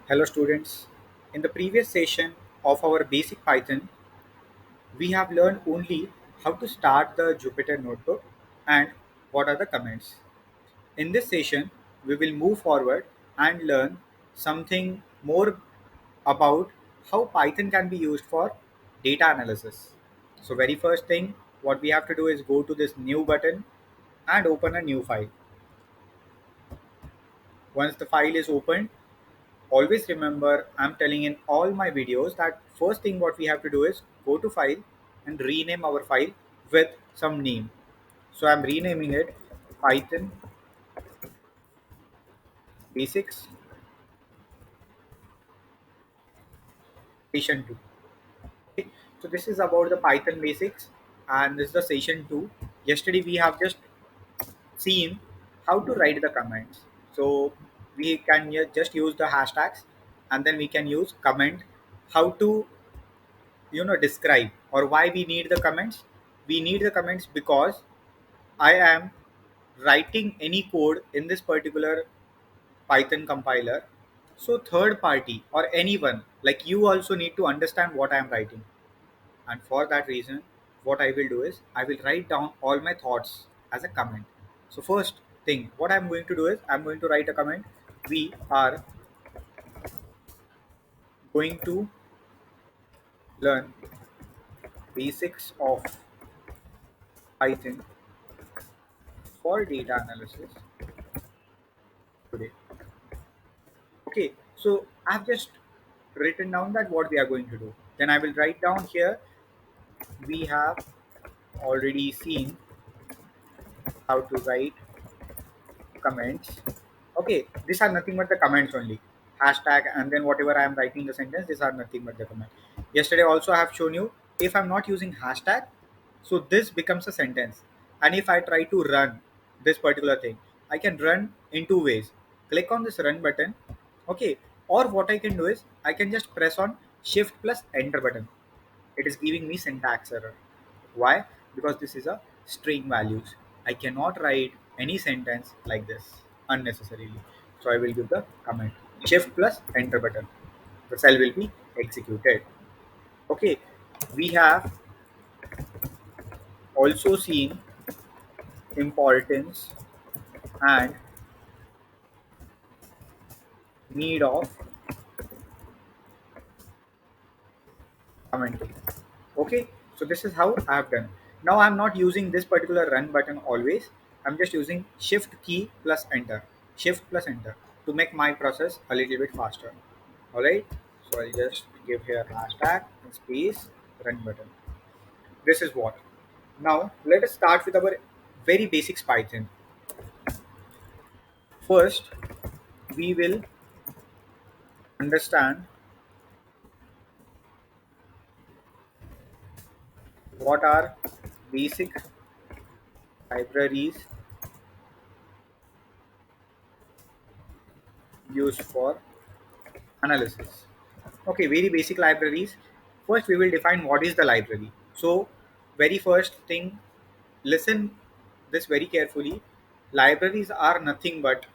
Hello students. In the previous session of our basic Python, we have learned only how to start the Jupyter notebook and what are the commands. In this session, we will move forward and learn something more about how Python can be used for data analysis. So very first thing, what we have to do is go to this new button and open a new file. Once the file is opened, always remember I'm telling in all my videos that first thing what we have to do is go to file and rename our file with some name. So I'm renaming it Python basics session 2. Okay. So this is about the Python basics and this is the session 2. Yesterday we have just seen how to write the commands. So we can just use the hashtags and then we can use comment how to describe or why we need the comments. We need the comments because I am writing any code in this particular Python compiler, so third party or anyone like you also need to understand what I am writing. And for that reason, what I will do is I will write down all my thoughts as a comment. So first thing what I'm going to do is I'm going to write a comment. We are going to learn basics of Python for data analysis today. Okay, so I've just written down that what we are going to do. Then I will write down here we have already seen how to write comments. Okay, these are nothing but the comments only. Hashtag and then whatever I am writing the sentence, these are nothing but the comment. Yesterday also I have shown you if I'm not using hashtag, so this becomes a sentence. And if I try to run this particular thing, I can run in two ways. Click on this run button, okay, or what I can do is I can just press on shift plus enter button. It is giving me syntax error. Why? Because this is a string values. I cannot write any sentence like this unnecessarily. So I will give the command shift plus enter button. The cell will be executed. Okay, we have also seen importance and need of commenting. Okay, so this is how I have done. Now I'm not using this particular run button always. I'm just using shift key plus enter, shift plus enter to make my process a little bit faster. All right, so I'll just give here hashtag and space run button. This is what. Now let us start with our very basics Python. First, we will understand what are basic libraries used for analysis. Okay, very basic libraries. First, we will define what is the library. So, very first thing, listen this very carefully. Libraries are nothing but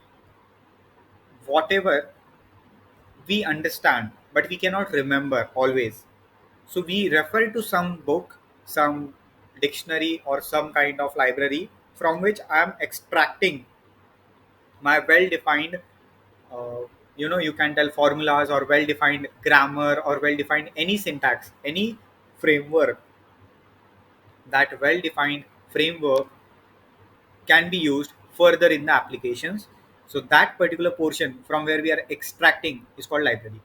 whatever we understand, but we cannot remember always. So, we refer to some book, some dictionary, or some kind of library from which I am extracting my well-defined you can tell formulas or well-defined grammar or well-defined any syntax, any framework. That well-defined framework can be used further in the applications. So that particular portion from where we are extracting is called library.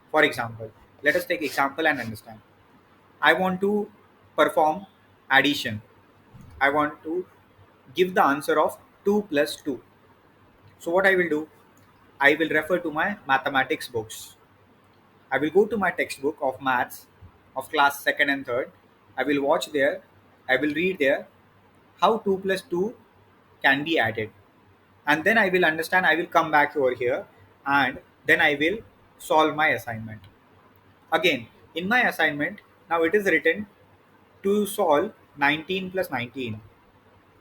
For example, let us take example and understand. I want to perform addition. I want to give the answer of 2 plus 2. So what I will do, I will refer to my mathematics books. I will go to my textbook of maths of class second and third. I will watch there. I will read there how 2 plus 2 can be added. And then I will understand. I will come back over here and then I will solve my assignment. Again, in my assignment, now it is written to solve 19 plus 19.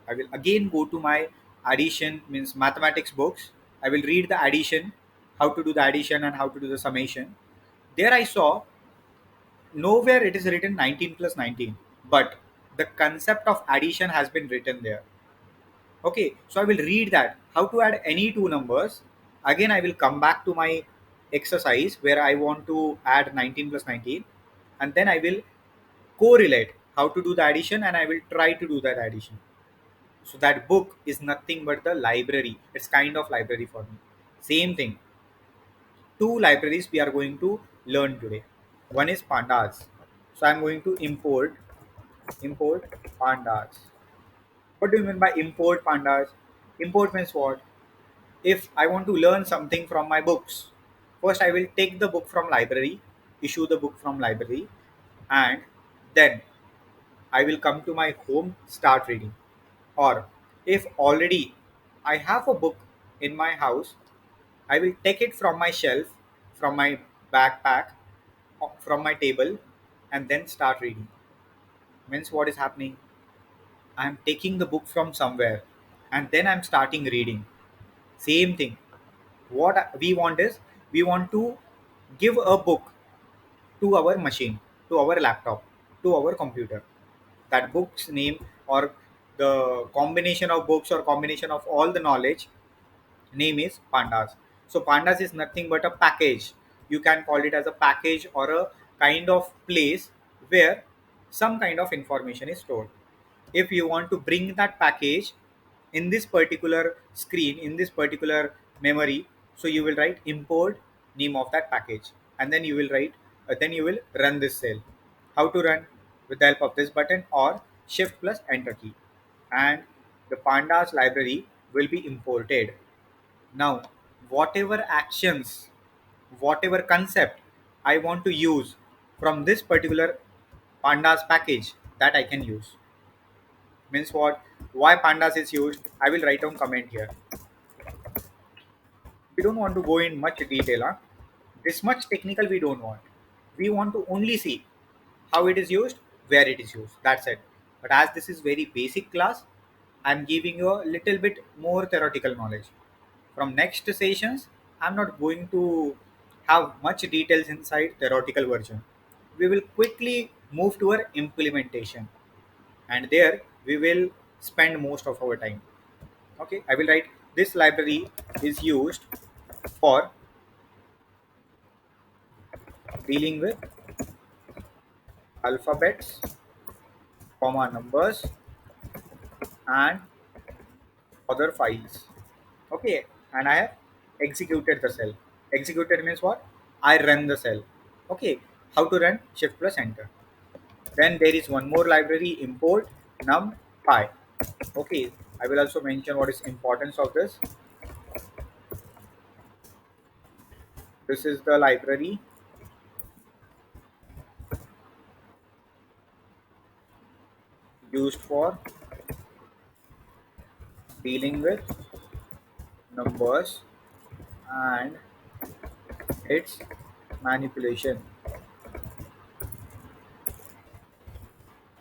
I will again go to my addition means mathematics books. I will read the addition how to do the addition and how to do the summation. There I saw nowhere it is written 19 plus 19, but the concept of addition has been written there. Okay, so I will read that how to add any two numbers. Again, I will come back to my exercise where I want to add 19 plus 19, and then I will correlate how to do the addition and I will try to do that addition. So that book is nothing but the library. It's kind of library for me. Same thing. Two libraries we are going to learn today. One is pandas. So I'm going to import pandas. What do you mean by import pandas? Import means what? If I want to learn something from my books, first I will take the book from library, issue the book from library, and then I will come to my home, start reading. Or if already I have a book in my house, I will take it from my shelf, from my backpack, from my table, and then start reading. Means what is happening? I'm taking the book from somewhere and then I'm starting reading. Same thing. What we want is we want to give a book to our machine, to our laptop, to our computer. That book's name or the combination of books or combination of all the knowledge name is pandas. So pandas is nothing but a package. You can call it as a package or a kind of place where some kind of information is stored. If you want to bring that package in this particular screen, in this particular memory, so you will write import name of that package, and then you will write then you will run this cell. How to run? With the help of this button or shift plus enter key, and the pandas library will be imported. Now, whatever actions, whatever concept I want to use from this particular pandas package, that I can use. Means what? Why pandas is used? I will write down comment here. We don't want to go in much detail. Huh? This much technical we don't want. We want to only see how it is used, where it is used. That's it. But as this is very basic class, I'm giving you a little bit more theoretical knowledge. From next sessions, I'm not going to have much details inside theoretical version. We will quickly move to our implementation, and there we will spend most of our time. Okay, I will write this library is used for dealing with alphabets, comma numbers, and other files. Okay, and I have executed the cell. Executed means what? I run the cell. Okay, how to run? Shift plus enter. Then there is one more library, import NumPy. Okay, I will also mention what is importance of this. This is the library used for dealing with numbers and its manipulation.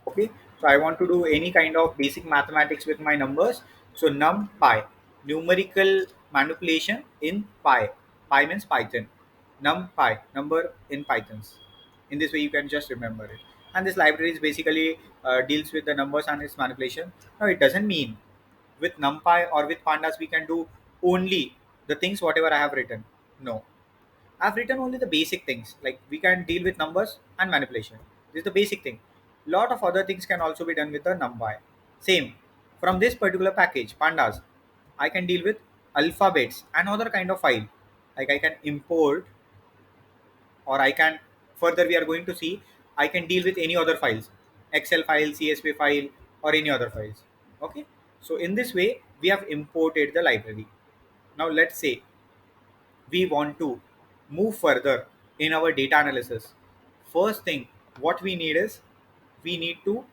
Okay, so I want to do any kind of basic mathematics with my numbers. So NumPy, numerical manipulation in pi means python. NumPy, number in pythons. In this way you can just remember it. And this library is basically deals with the numbers and its manipulation. Now it doesn't mean with NumPy or with pandas we can do only the things whatever I have written. No, I've written only the basic things, like we can deal with numbers and manipulation. This is the basic thing. Lot of other things can also be done with the NumPy. Same. From this particular package, pandas, I can deal with alphabets and other kind of file. Like I can import, or I can further we are going to see I can deal with any other files, Excel file, CSV file, or any other files. Okay. So in this way, we have imported the library. Now let's say we want to move further in our data analysis. First thing what we need is we need to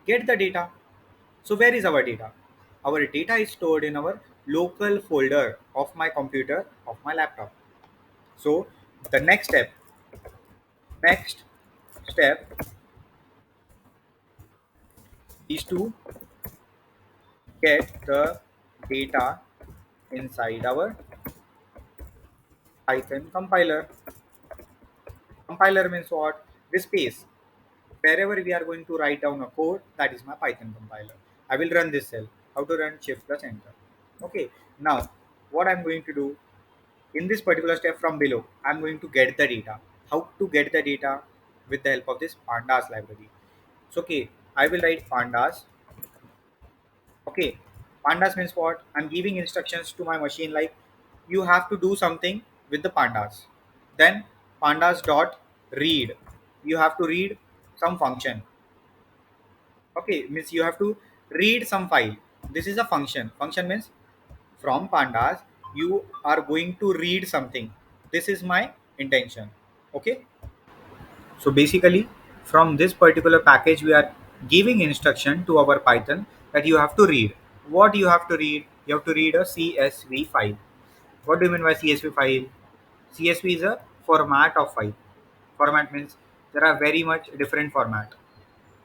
get the data. So where is our data? Our data is stored in our local folder of my computer, of my laptop. So the next step is to get the data inside our Python compiler. Compiler means what? This space. Wherever we are going to write down a code, that is my Python compiler. I will run this cell. How to run? Shift plus enter. Okay. Now, what I'm going to do in this particular step from below, I'm going to get the data. How to get the data? With the help of this pandas library. So, okay, I will write pandas. Okay, pandas means what? I'm giving instructions to my machine like you have to do something with the pandas. Then pandas dot read. You have to read some function. Okay, means you have to read some file. This is a function. Function means from pandas you are going to read something. This is my intention. Okay. So basically, from this particular package, we are giving instruction to our Python that you have to read. What you have to read? You have to read a CSV file. What do you mean by CSV file? CSV is a format of file. Format means there are very much different format.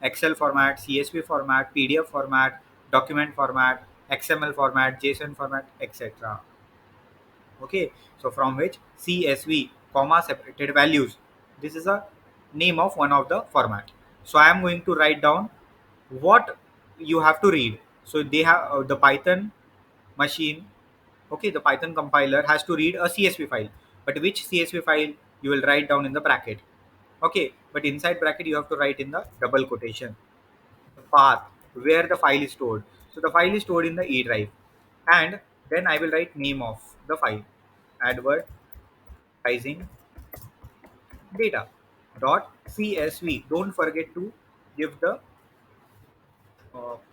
Excel format, CSV format, PDF format, document format, XML format, JSON format, etc. Okay, so from which CSV comma separated values, this is a name of one of the format. So I am going to write down what you have to read. So they have the Python machine. Okay, the Python compiler has to read a CSV file, but which CSV file you will write down in the bracket. Okay, but inside bracket you have to write in the double quotation the path where the file is stored. So the file is stored in the E drive, and then I will write name of the file, advertising data dot csv. Don't forget to give the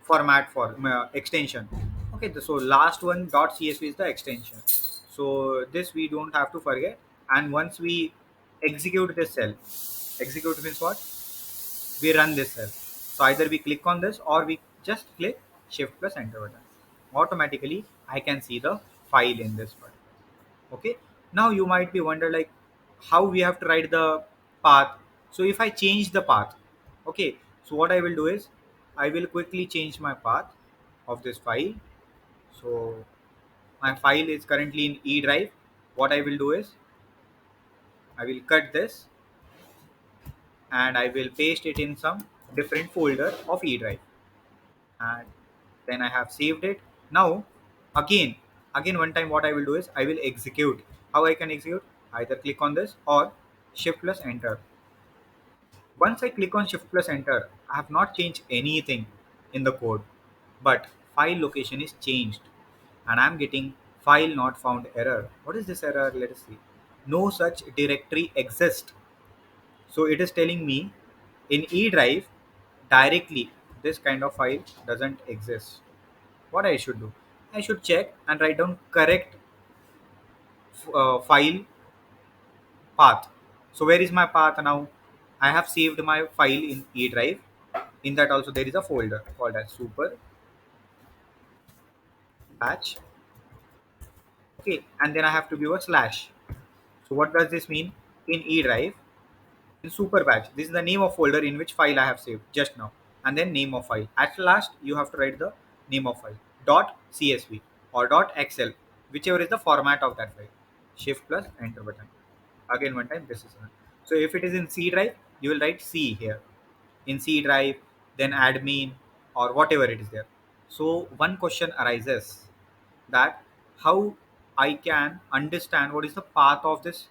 format for extension. Okay, so last one dot csv is the extension. So this we don't have to forget. And once we execute this cell, execute means what? We run this cell. So either we click on this or we just click shift plus enter button. Automatically I can see the file in this one. Okay, now you might be wonder like how we have to write the path. So if I change the path, okay, so what I will do is I will quickly change my path of this file. So my file is currently in E drive. What I will do is I will cut this and I will paste it in some different folder of E drive, and then I have saved it. Now again one time what I will do is I will execute. How I can execute? Either click on this or shift plus enter. Once I click on shift plus enter, I have not changed anything in the code, but file location is changed and I'm getting file not found error. What is this error? Let us see. No such directory exists. So it is telling me in E drive directly this kind of file doesn't exist. What I should do? I should check and write down correct file path. So where is my path now? I have saved my file in E drive. In that also there is a folder called as super batch. Okay, and then I have to give a slash. So what does this mean? In E drive, in super batch, this is the name of folder in which file I have saved just now, and then name of file. At last, you have to write the name of file dot csv or dot xl, whichever is the format of that file. Shift plus enter button. Again one time. This is one. So if it is in C drive, you will write C here. In C drive, then admin or whatever it is there. So one question arises that how I can understand what is the path of this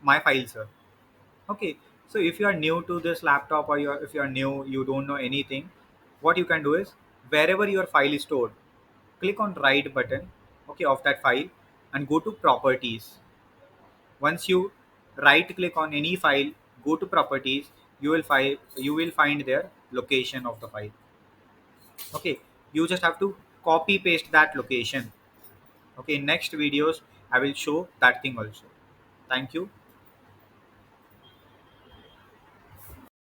my file, sir. Okay, so if you are new to this laptop or if you are new, you don't know anything, what you can do is wherever your file is stored, click on right button, okay, of that file and go to properties. Once you right click on any file, go to properties, you will find their location of the file. Okay, you just have to copy paste that location. Okay, in next videos I will show that thing also. Thank you.